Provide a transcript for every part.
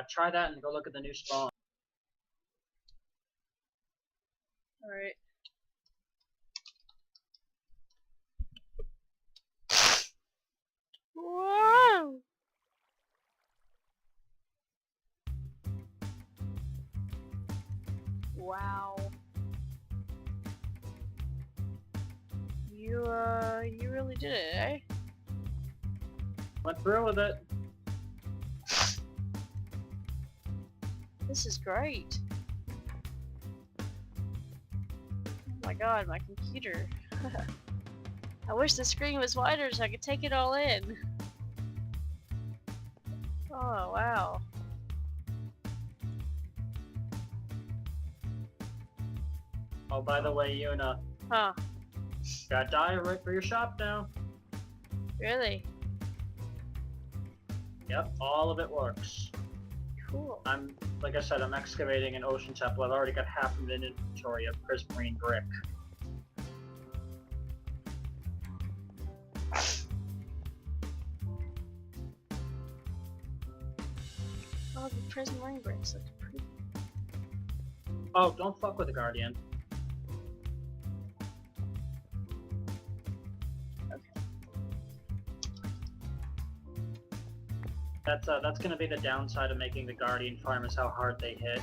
Try that and go look at the new spawn. Alright. Whoa! Wow. You really did it, eh? Went through with it. This is great. Oh my god, my computer. I wish the screen was wider so I could take it all in. Oh, wow. Oh, by the way, Yuna. Huh. Got dye right for your shop now. Really? Yep, all of it works. Cool. Like I said, I'm excavating an ocean temple. I've already got half of an inventory of prismarine brick. Oh, the prismarine bricks look pretty. Oh, don't fuck with the Guardian. That's gonna be the downside of making the Guardian farm, is how hard they hit.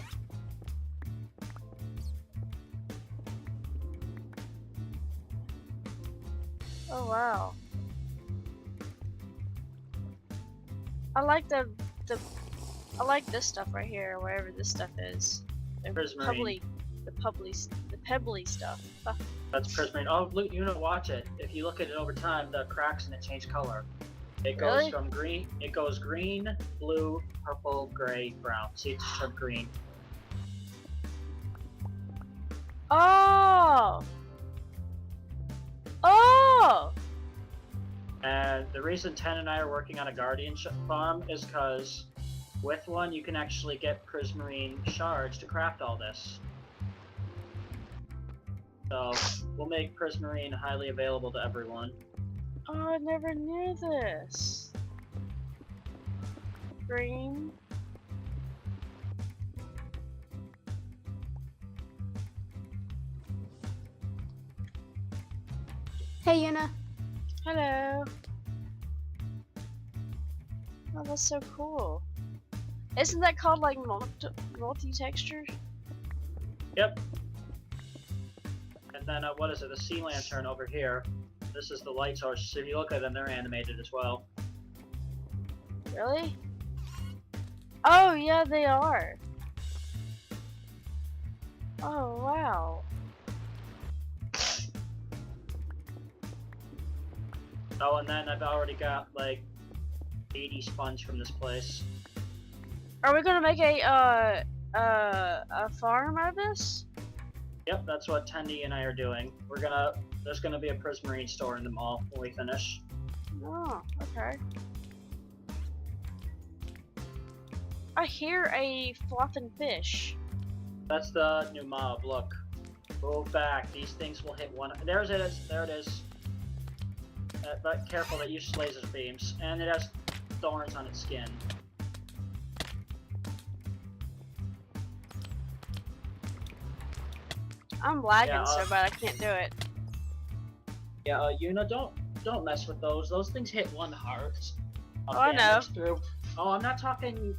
Oh wow. I like I like this stuff right here, wherever this stuff is. The Prismarine. pebbly stuff. That's prismarine. Oh, look, Yuna, watch it. If you look at it over time, the cracks in it change color. It goes Really? from green. It goes green, blue, purple, gray, brown. See, it's just turned green. Oh! Oh! And the reason Ten and I are working on a Guardian farm is because with one you can actually get prismarine shards to craft all this. So we'll make prismarine highly available to everyone. Oh, I never knew this. Green. Hey, Yuna. Hello. Oh, that's so cool. Isn't that called like multi-texture? Yep. And then what is it? The sea lantern over here. This is the light source. So if you look at them, they're animated as well. Really? Oh, yeah, they are. Oh, wow. Oh, and then I've already got like 80 sponge from this place. Are we gonna make a farm out of this? Yep, that's what Tendi and I are doing. There's gonna be a prismarine store in the mall when we finish. Oh, okay. I hear a flopping fish. That's the new mob, look. Move back, these things will hit one. There it is, there it is. But careful, that uses laser beams. And it has thorns on its skin. I'm lagging Yeah, so bad I can't do it. Yeah, Yuna, don't mess with those. Those things hit one heart. Oh, I know. Through. Oh, I'm not talking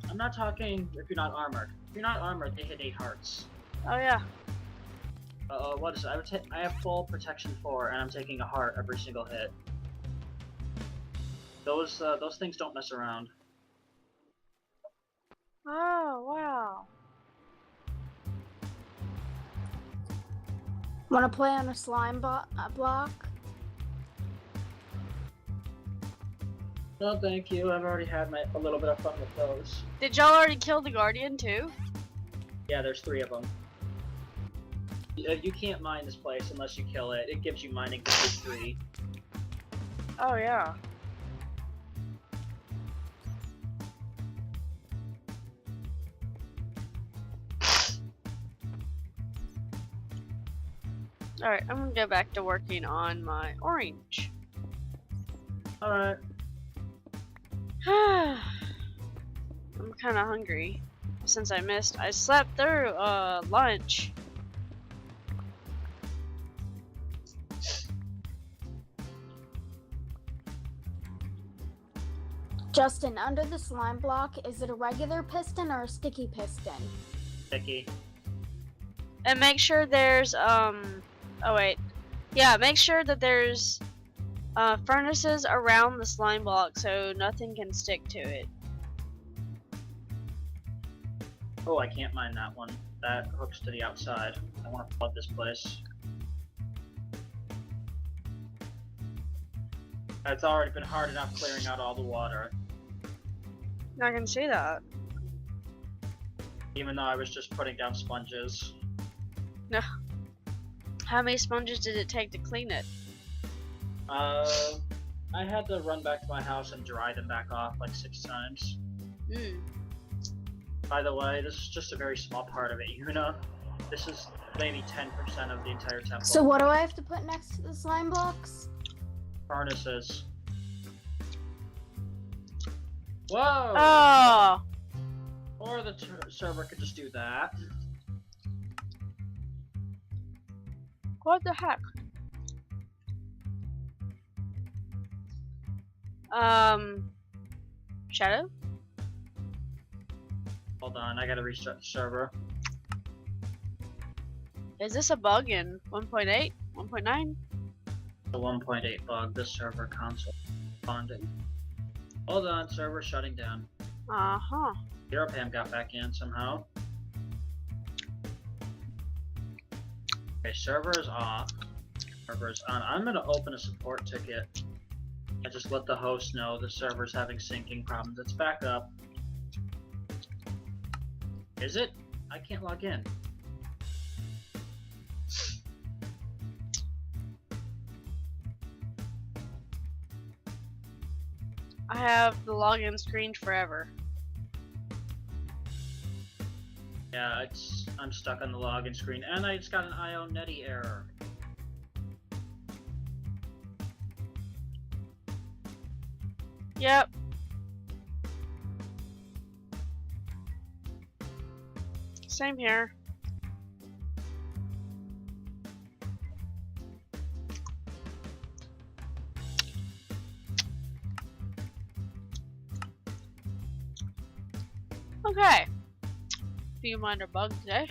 if you're not armored. If you're not armored, they hit 8 hearts. Oh yeah. What is it? I have full protection 4, and I'm taking a heart every single hit. Those things don't mess around. Oh wow. Want to play on a slime block? No, thank you. I've already had a little bit of fun with those. Did y'all already kill the Guardian too? Yeah, there's 3 of them. You can't mine this place unless you kill it. It gives you mining for 3. Oh yeah. Alright, I'm gonna go back to working on my orange. Alright. I'm kind of hungry since I slept through lunch. Justin, under the slime block, is it a regular piston or a sticky piston? Sticky. And make sure there's oh wait. Yeah, make sure that there's furnaces around the slime block so nothing can stick to it. Oh, I can't mine that one. That hooks to the outside. I want to flood this place. It's already been hard enough clearing out all the water, I can see that. even though I was just putting down sponges. No. How many sponges did it take to clean it? I had to run back to my house and dry them back off like 6 times. Hmm. By the way, this is just a very small part of it, Yuna. This is maybe 10% of the entire temple. So what do I have to put next to the slime blocks? Furnaces. Whoa! Oh! Or the server could just do that. What the heck? Shadow? Hold on, I gotta restart the server. Is this a bug in 1.8? 1.9? The 1.8 bug, this server console bonding. Hold on, server shutting down. Uh-huh. Europam got back in somehow. Okay, server is off. Server is on. I'm gonna open a support ticket. I just let the host know the server's having syncing problems. It's back up. Is it? I can't log in. I have the login screen forever. Yeah, I'm stuck on the login screen, and I just got an IO-Netty error. Yep. Same here. Okay. Few minor bugs today.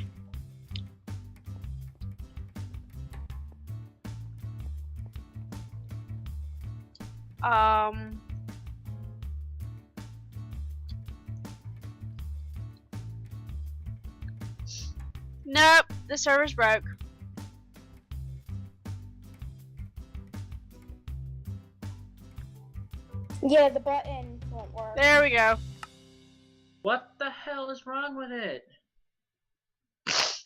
Nope, the server's broke. Yeah, the button won't work. There we go. What the hell is wrong with it?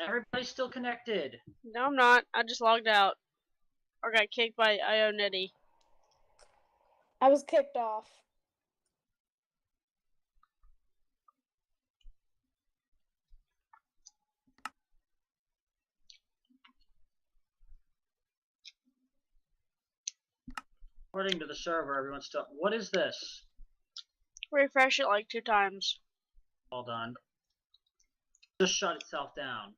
Everybody's still connected. No, I'm not. I just logged out. Or got kicked by IO-Netty. I was kicked off. According to the server, everyone's still. What is this? Refresh it like 2 times. Hold on. Just shut itself down.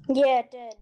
Yeah, it did.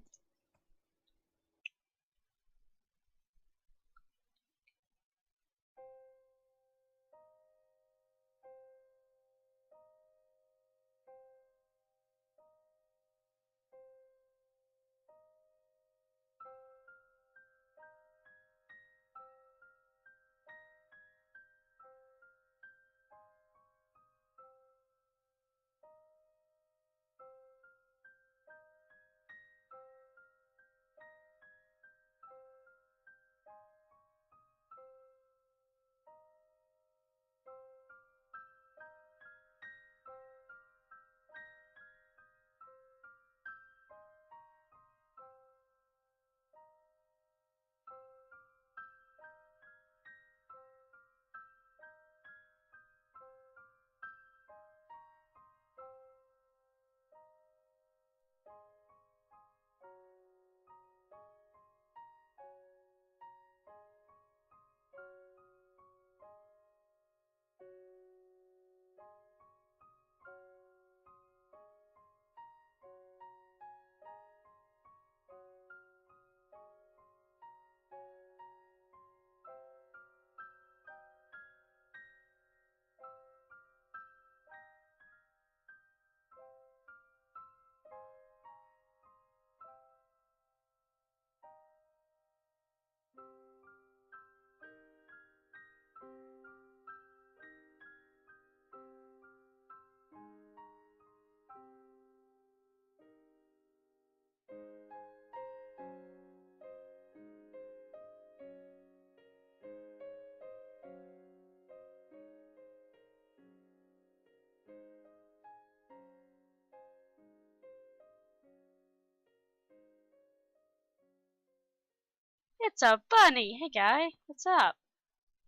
It's a bunny. Hey, guy. What's up?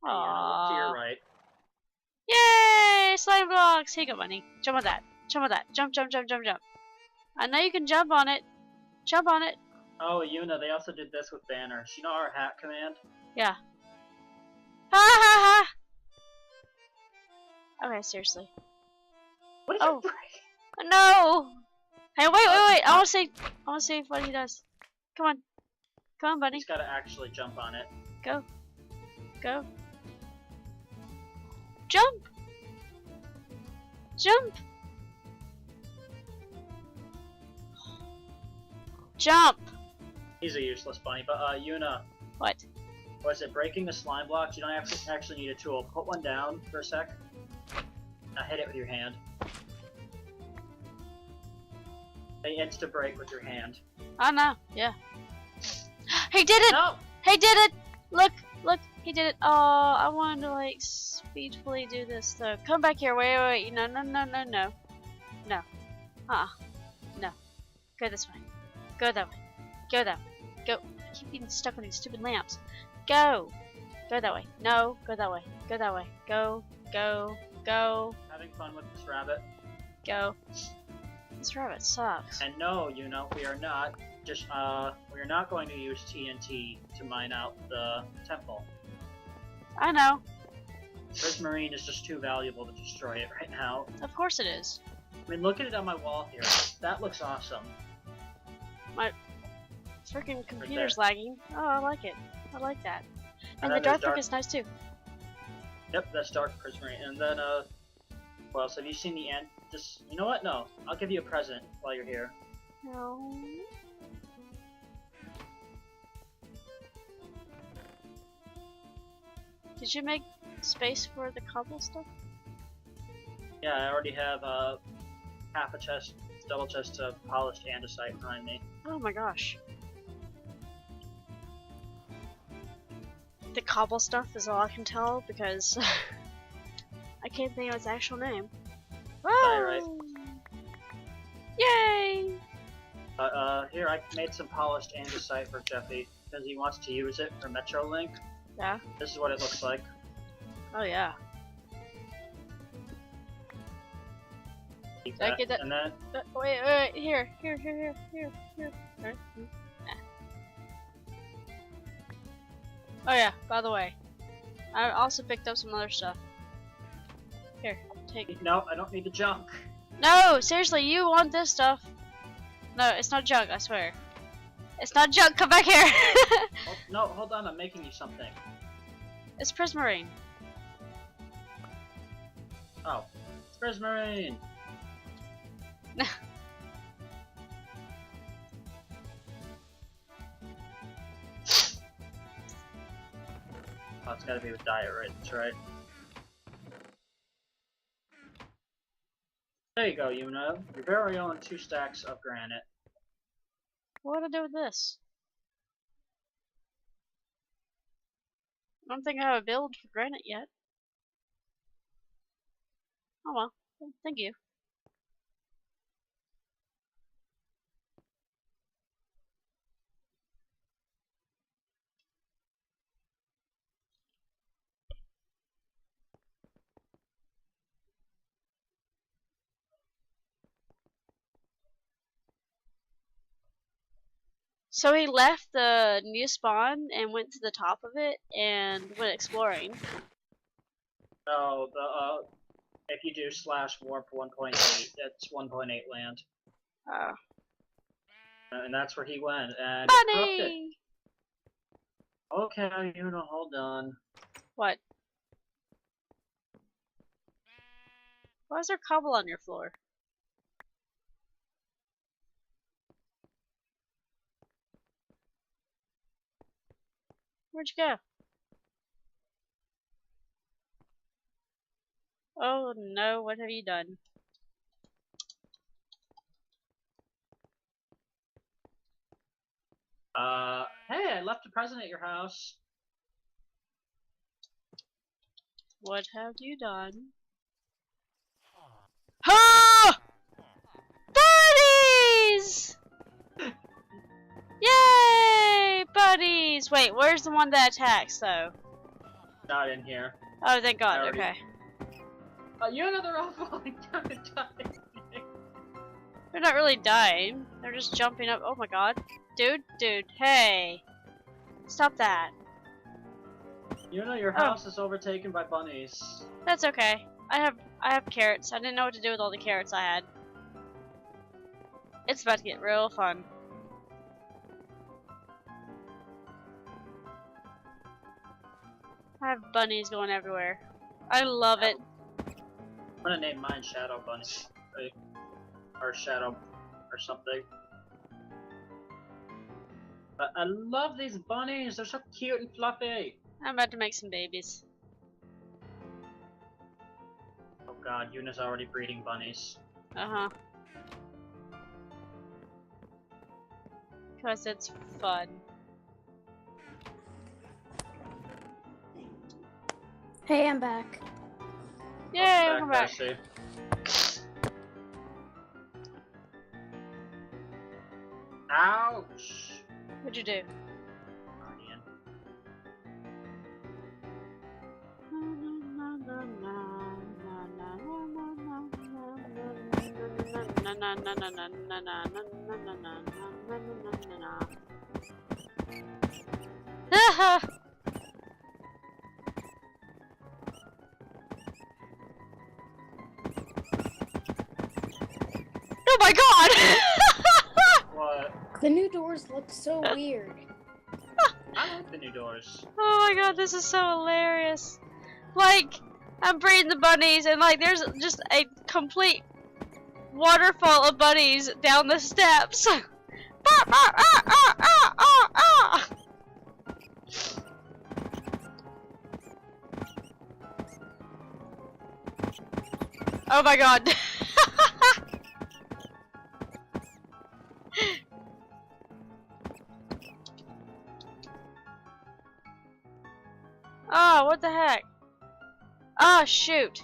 Hey, you know, look to your Aww. right. Yay! Slime blocks. Here you go, bunny. Jump on that. Jump on that. Jump, jump, jump, jump, jump. I know you can jump on it. Jump on it. Oh, Yuna, they also did this with banners. You know our hat command? Yeah. Ha ha ha! Okay, seriously. What is Oh. it break? No! Hey, wait. I wanna see what he does. Come on. Come on, buddy. He's gotta actually jump on it. Go. Go. Jump! Jump! Jump! He's a useless bunny, but Yuna, What? was it breaking the slime blocks? You don't actually need a tool. Put one down for a sec. Now hit it with your hand. They insta break with your hand. Oh no, yeah. He did it! No! He did it! Look, he did it. Oh, I wanted to like speedfully do this though. Come back here, wait. No. No. No. Go this way. Go that way. Go that way. Go. I keep getting stuck on these stupid lamps. Go. Go that way. No, go that way. Go that way. Go. Having fun with this rabbit. Go. This rabbit sucks. And no, Yuna, we are not going to use TNT to mine out the temple. I know. Prismarine is just too valuable to destroy it right now. Of course it is. I mean, look at it on my wall here. That looks awesome. Freaking computer's lagging. Oh, I like it. I like that. And the then dark there's brick is nice too. Yep, that's dark prismarine. And then, what else? Have you seen the end? Just, you know what? No, I'll give you a present while you're here. No. Did you make space for the cobble stuff? Yeah, I already have half a chest, double chest of polished andesite behind me. Oh my gosh. The cobble stuff is all I can tell because I can't think of its actual name. Diorite. Oh! Yay! Here, I made some polished andesite for Jeffy because he wants to use it for Metrolink. Yeah. This is what it looks like. Oh yeah. Keep Did I get that? And then, Wait, here. Alright. Oh yeah, by the way, I also picked up some other stuff. Here, take it. no, I don't need the junk. No, seriously, you want this stuff. No, it's not junk, I swear. It's not junk, come back here! Oh, no, hold on, I'm making you something. It's prismarine. Oh, it's prismarine. Oh, it's gotta be with diorite, that's right. There you go, Yuna. Your very own 2 stacks of granite. What do I do with this? I don't think I have a build for granite yet. Oh well, thank you. So he left the new spawn and went to the top of it and went exploring. Oh, if you do /warp 1.8, that's 1.8 land. And that's where he went, and it's corrupted. Bunny! Okay, Yuna, hold on. What? Why is there cobble on your floor? Where'd you go? Oh no, what have you done? Hey, I left a present at your house. What have you done? Ha! Buddies! Yay! Buddies! Wait, where's the one that attacks, though? Not in here. Oh, thank God, Already- okay. You know they're all falling down and dying. They're not really dying. They're just jumping up. Oh my God. Dude, hey. Stop that. You know your house is overtaken by bunnies. That's okay. I have carrots. I didn't know what to do with all the carrots I had. It's about to get real fun. I have bunnies going everywhere. I love it. I'm gonna name mine Shadow Bunny. Or Shadow or something. But I love these bunnies, they're so cute and fluffy. I'm about to make some babies. Oh god, Yuna's already breeding bunnies. Uh-huh. Because it's fun. Hey, I'm back. Yay, welcome back. Percy. Ouch! What'd you do? Guardian. Oh my God! What? The new doors look so weird. I like the new doors. Oh my God, this is so hilarious. Like, I'm breeding the bunnies and like there's just a complete waterfall of bunnies down the steps. Oh my God. Oh, what the heck? Oh, shoot.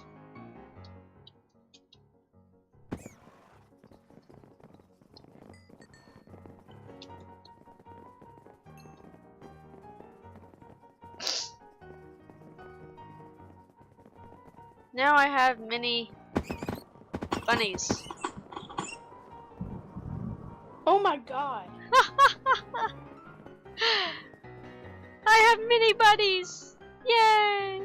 Now I have mini bunnies. Oh my God. I have mini bunnies! Yay!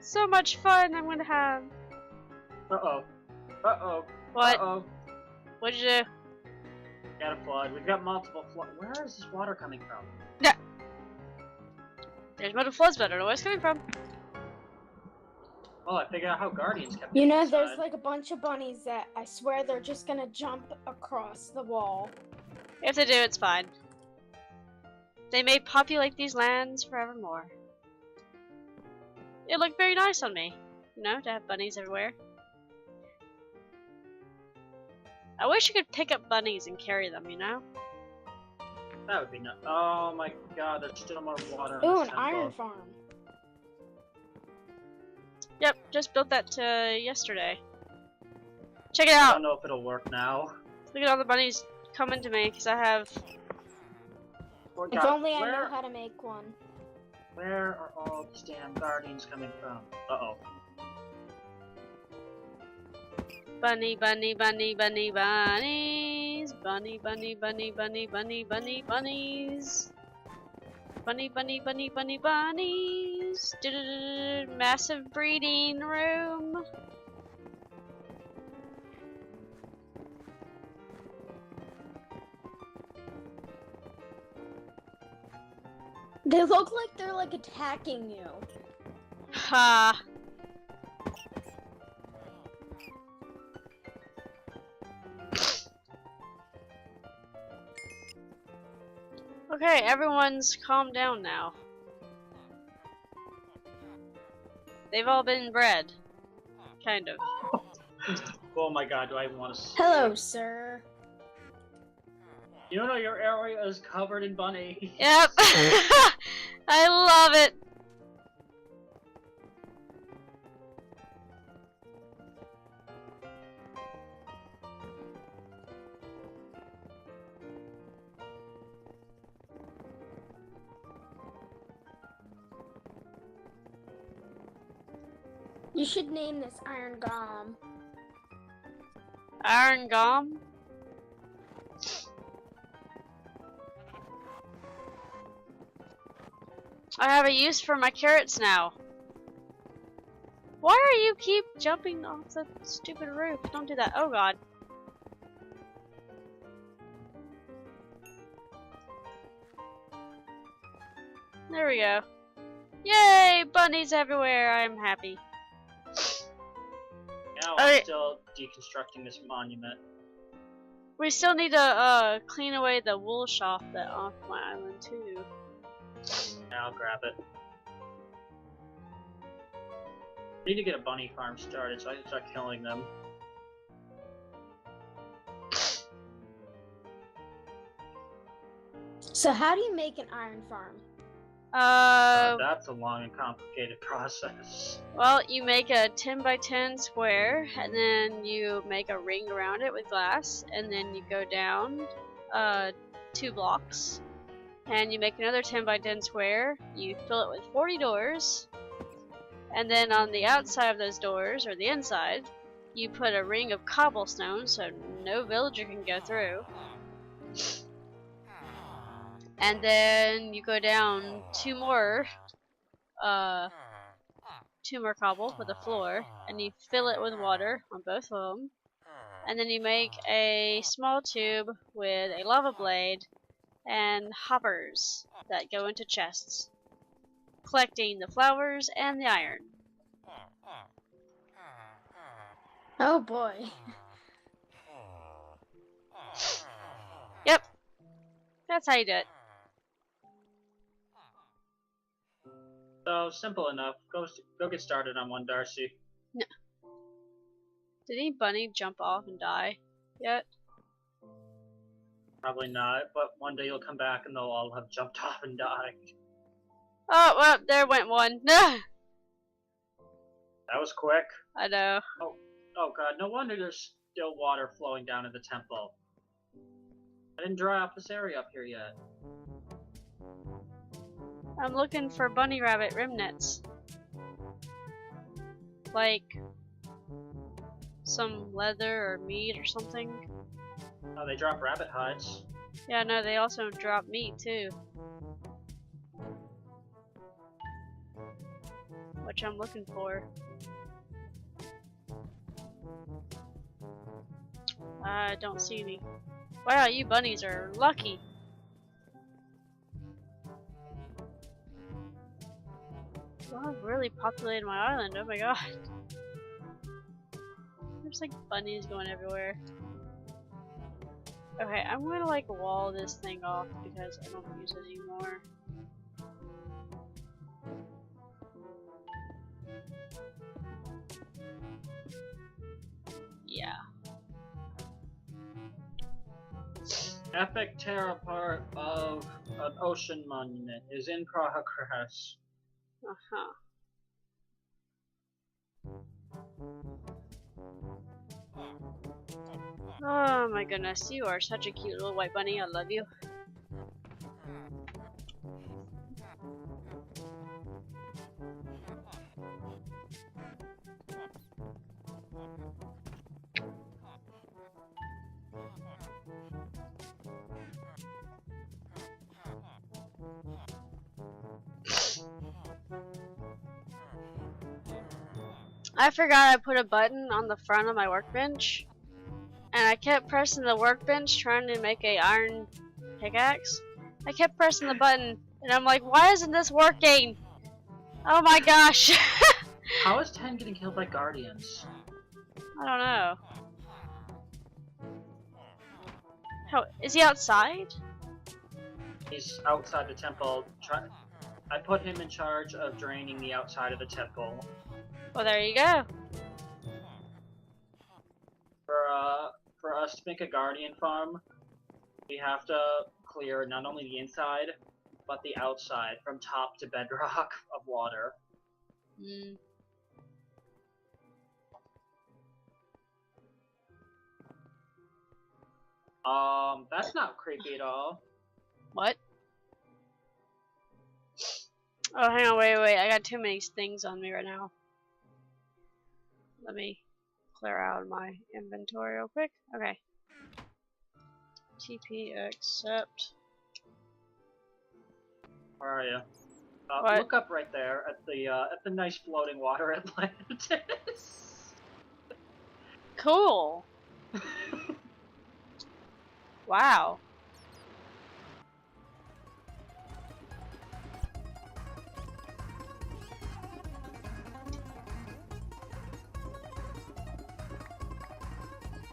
So much fun I'm gonna have. Uh-oh. Uh-oh. What? Uh-oh. What'd you do? Got a flood. We've got multiple flood. Where is this water coming from? There's multiple floods, but I don't know where it's coming from. Well, I figured out how Guardians kept You getting know, inside. there's like a bunch of bunnies that I swear they're just gonna jump across the wall. If they do, it's fine. They may populate these lands forevermore. It looked very nice on me, you know, to have bunnies everywhere. I wish you could pick up bunnies and carry them, you know? That would be nuts. Oh my god, there's still more water in Ooh, this an iron temple. farm. Yep, just built that yesterday. Check it I out! don't know if it'll work now. Look at all the bunnies coming to me, because I have... Oh, If God, only I where, know how to make one. Where are all these damn Guardians coming from? Uh-oh. Bunny, bunny, bunny, bunny, bunnies. Bunny, bunny, bunny, bunny, bunny, bunny, bunnies. Bunny, bunny, bunny, bunny, bunnies. Massive breeding room. They look like they're like attacking you. Ha. Okay, everyone's calmed down now. They've all been bred. Kind of. Oh my god, do I even want to see? Hello, sir. You know your area is covered in bunnies. Yep. I love it. You should name this Iron Golem. Iron Golem? I have a use for my carrots now. Why are you keep jumping off the stupid roof? Don't do that. Oh god. There we go. Yay! Bunnies everywhere. I'm happy. Now Okay. I'm still deconstructing this monument. We still need to clean away the wool shop that off my island too. Now I'll grab it. I need to get a bunny farm started so I can start killing them. So how do you make an iron farm? That's a long and complicated process. Well, you make a 10 by 10 square, and then you make a ring around it with glass, and then you go down 2 blocks, and you make another 10 by 10 square. You fill it with 40 doors, and then on the outside of those doors, or the inside, you put a ring of cobblestone so no villager can go through. And then you go down 2 more cobble with a floor, and you fill it with water on both of them. And then you make a small tube with a lava blade and hoppers that go into chests, collecting the flowers and the iron. Oh boy. Yep, that's how you do it. So, simple enough. Go get started on one, Darcy. No. Did any bunny jump off and die yet? Probably not, but one day you'll come back and they'll all have jumped off and died. Oh, well, there went one. That was quick. I know. Oh god, no wonder there's still water flowing down in the temple. I didn't dry up this area up here yet. I'm looking for bunny rabbit remnants. Like some leather or meat or something. Oh, they drop rabbit hides. Yeah, no, they also drop meat too. Which I'm looking for. I don't see any. Wow, you bunnies are lucky. Well, I've really populated my island, oh my god. There's like bunnies going everywhere. Okay, I'm gonna like wall this thing off because I don't use it anymore. Yeah. Epic tear apart of an ocean monument is in progress. Uh-huh. Oh my goodness, you are such a cute little white bunny, I love you. I forgot I put a button on the front of my workbench, and I kept pressing the workbench trying to make a iron pickaxe. I kept pressing the button, and I'm like, why isn't this working? Oh my gosh! How is 10 getting killed by guardians? I don't know. How is he outside? He's outside the temple. I put him in charge of draining the outside of the temple. Well, there you go. For us to make a guardian farm, we have to clear not only the inside, but the outside from top to bedrock of water. Mm. That's not creepy at all. What? Oh, hang on, wait, I got too many things on me right now. Let me clear out my inventory real quick. Okay. TP accept. Where are you? What? Look up right there at the nice floating water Atlantis. Cool. Wow.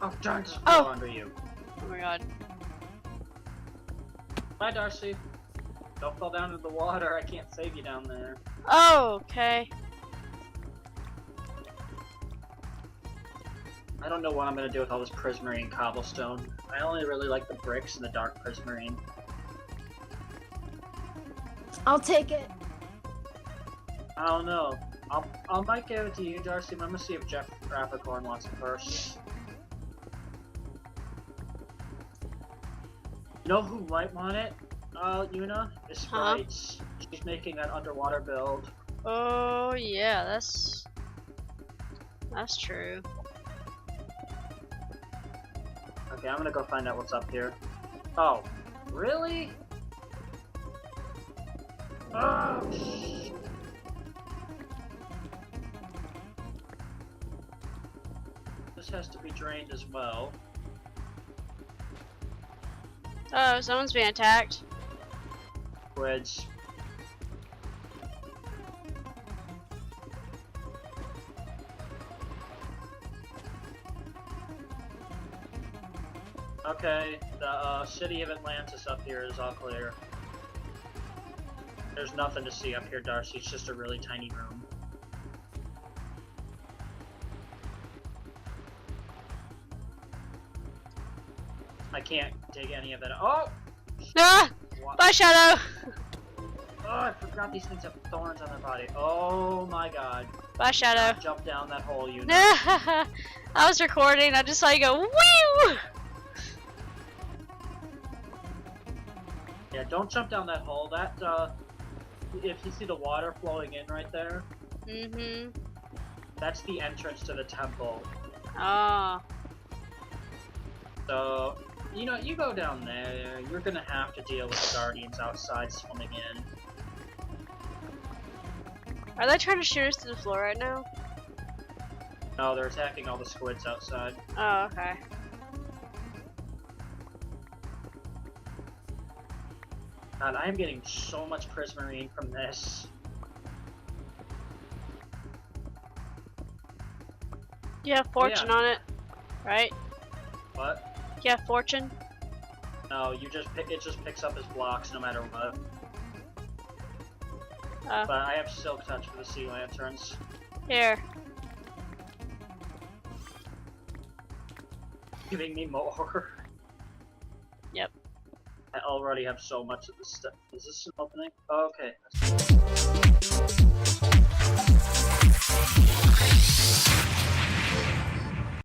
Oh darn! Just Oh. under you. Oh my god. Bye, Darcy. Don't fall down into the water. I can't save you down there. Oh, okay. I don't know what I'm gonna do with all this prismarine cobblestone. I only really like the bricks and the dark prismarine. I'll take it. I don't know. I might give it to you, Darcy. But I'm gonna see if Jeff Rappercorn wants it first. You know who might want it? Yuna? Is Sprites. She's making that underwater build. Oh yeah, that's true. Okay, I'm gonna go find out what's up here. Oh, really? Oh, shit. This has to be drained as well. Oh, someone's being attacked. Which... Okay, the city of Atlantis up here is all clear. There's nothing to see up here, Darcy. It's just a really tiny room. I can't dig any of it. Oh! Ah! What? Bye, Shadow! Oh, I forgot these things have thorns on their body. Oh my god. Bye, Shadow. Jump down that hole, you know. I was recording, I just saw you go, whew! Yeah, don't jump down that hole. That, if you see the water flowing in right there, Mm-hmm. that's the entrance to the temple. Oh. So, you know, you go down there, you're gonna have to deal with the guardians outside swimming in. Are they trying to shoot us to the floor right now? No, they're attacking all the squids outside. Oh, okay. God, I am getting so much prismarine from this. You have fortune on it, right? What? You have fortune? No, it just picks up as blocks no matter what. But I have silk touch for the sea lanterns. Here. Giving me more. Yep. I already have so much of this stuff. Is this an opening? Oh, okay.